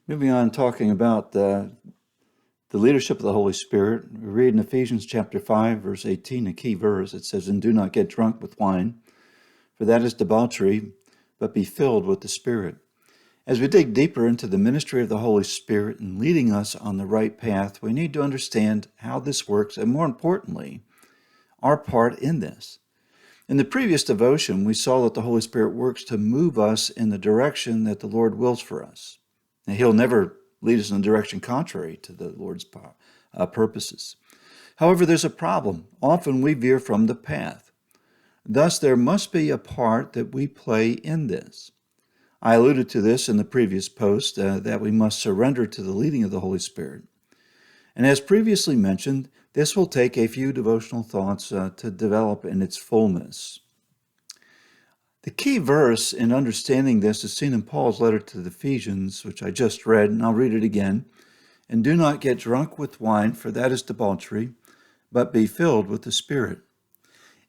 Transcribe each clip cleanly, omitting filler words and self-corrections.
Moving on, talking about the leadership of the Holy Spirit, we read in Ephesians chapter 5, verse 18, a key verse. It says, "And do not get drunk with wine, for that is debauchery, but be filled with the Spirit." As we dig deeper into the ministry of the Holy Spirit and leading us on the right path, we need to understand how this works and, more importantly, our part in this. In the previous devotion, we saw that the Holy Spirit works to move us in the direction that the Lord wills for us. Now, He'll never lead us in a direction contrary to the Lord's purposes. However, there's a problem. Often we veer from the path. Thus, there must be a part that we play in this. I alluded to this in the previous post, that we must surrender to the leading of the Holy Spirit. And as previously mentioned, this will take a few devotional thoughts to develop in its fullness. The key verse in understanding this is seen in Paul's letter to the Ephesians, which I just read, and I'll read it again. "And do not get drunk with wine, for that is debauchery, but be filled with the Spirit."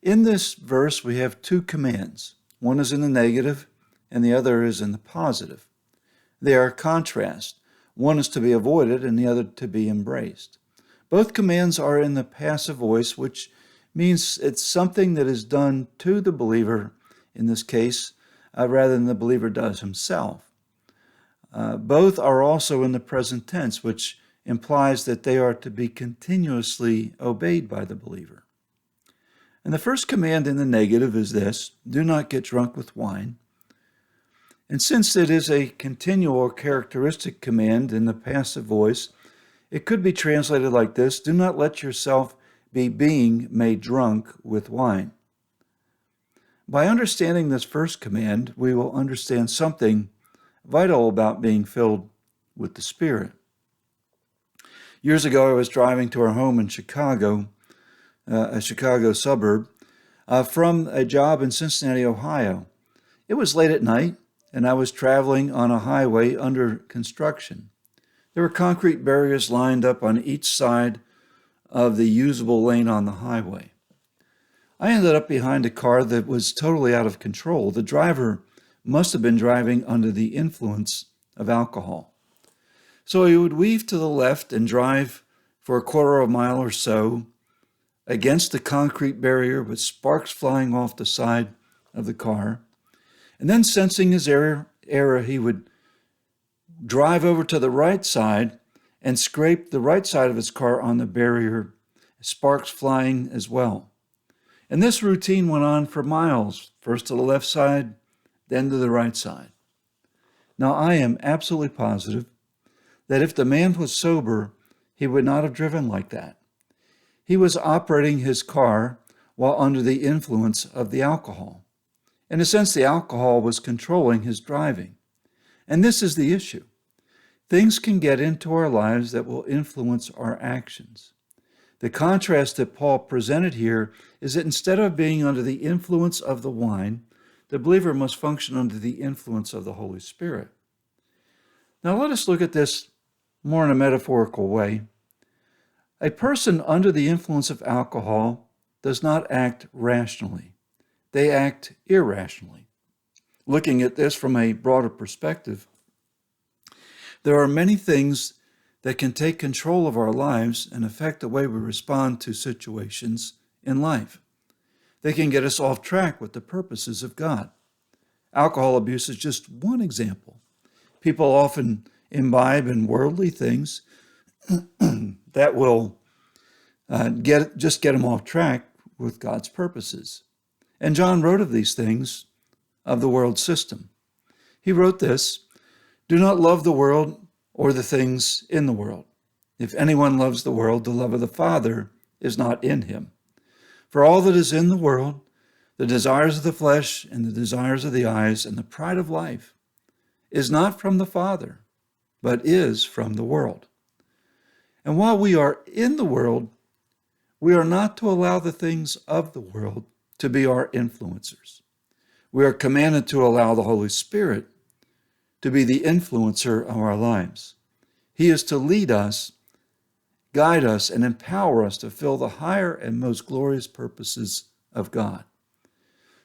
In this verse, we have two commands. One is in the negative, and the other is in the positive. They are contrast. One is to be avoided, and the other to be embraced. Both commands are in the passive voice, which means it's something that is done to the believer, in this case, rather than the believer does himself. Both are also in the present tense, which implies that they are to be continuously obeyed by the believer. And the first command in the negative is this: do not get drunk with wine. And since it is a continual or characteristic command in the passive voice, it could be translated like this: do not let yourself be being made drunk with wine. By understanding this first command, we will understand something vital about being filled with the Spirit. Years ago, I was driving to our home in Chicago, a Chicago suburb, from a job in Cincinnati, Ohio. It was late at night, and I was traveling on a highway under construction. There were concrete barriers lined up on each side of the usable lane on the highway. I ended up behind a car that was totally out of control. The driver must have been driving under the influence of alcohol. So he would weave to the left and drive for a quarter of a mile or so against the concrete barrier with sparks flying off the side of the car. And then, sensing his error, he would drive over to the right side and scrape the right side of his car on the barrier, sparks flying as well. And this routine went on for miles, first to the left side, then to the right side. Now, I am absolutely positive that if the man was sober, he would not have driven like that. He was operating his car while under the influence of the alcohol. In a sense, the alcohol was controlling his driving. And this is the issue. Things can get into our lives that will influence our actions. The contrast that Paul presented here is that instead of being under the influence of the wine, the believer must function under the influence of the Holy Spirit. Now let us look at this more in a metaphorical way. A person under the influence of alcohol does not act rationally. They act irrationally. Looking at this from a broader perspective, there are many things that can take control of our lives and affect the way we respond to situations in life. They can get us off track with the purposes of God. Alcohol abuse is just one example. People often imbibe in worldly things that will get them off track with God's purposes. And John wrote of these things of the world system. He wrote this: "Do not love the world or the things in the world. If anyone loves the world, the love of the Father is not in him. For all that is in the world, the desires of the flesh and the desires of the eyes and the pride of life, is not from the Father, but is from the world. And while we are in the world, we are not to allow the things of the world to be our influencers. We are commanded to allow the Holy Spirit to be the influencer of our lives. He is to lead us, guide us, and empower us to fulfill the higher and most glorious purposes of God."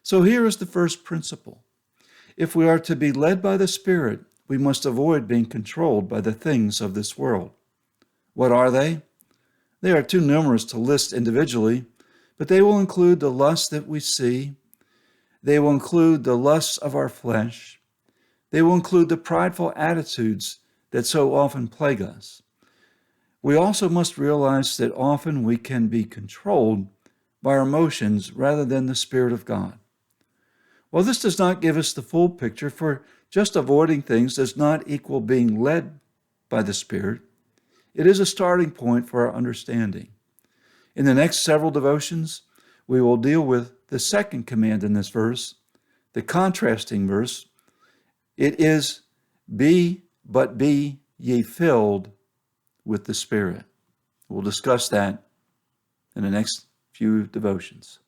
So here is the first principle. If we are to be led by the Spirit, we must avoid being controlled by the things of this world. What are they? They are too numerous to list individually, but they will include the lusts that we see. They will include the lusts of our flesh. They will include the prideful attitudes that so often plague us. We also must realize that often we can be controlled by our emotions rather than the Spirit of God. While this does not give us the full picture, for just avoiding things does not equal being led by the Spirit, it is a starting point for our understanding. In the next several devotions, we will deal with the second command in this verse, the contrasting verse. It is, be ye filled with the Spirit. We'll discuss that in the next few devotions.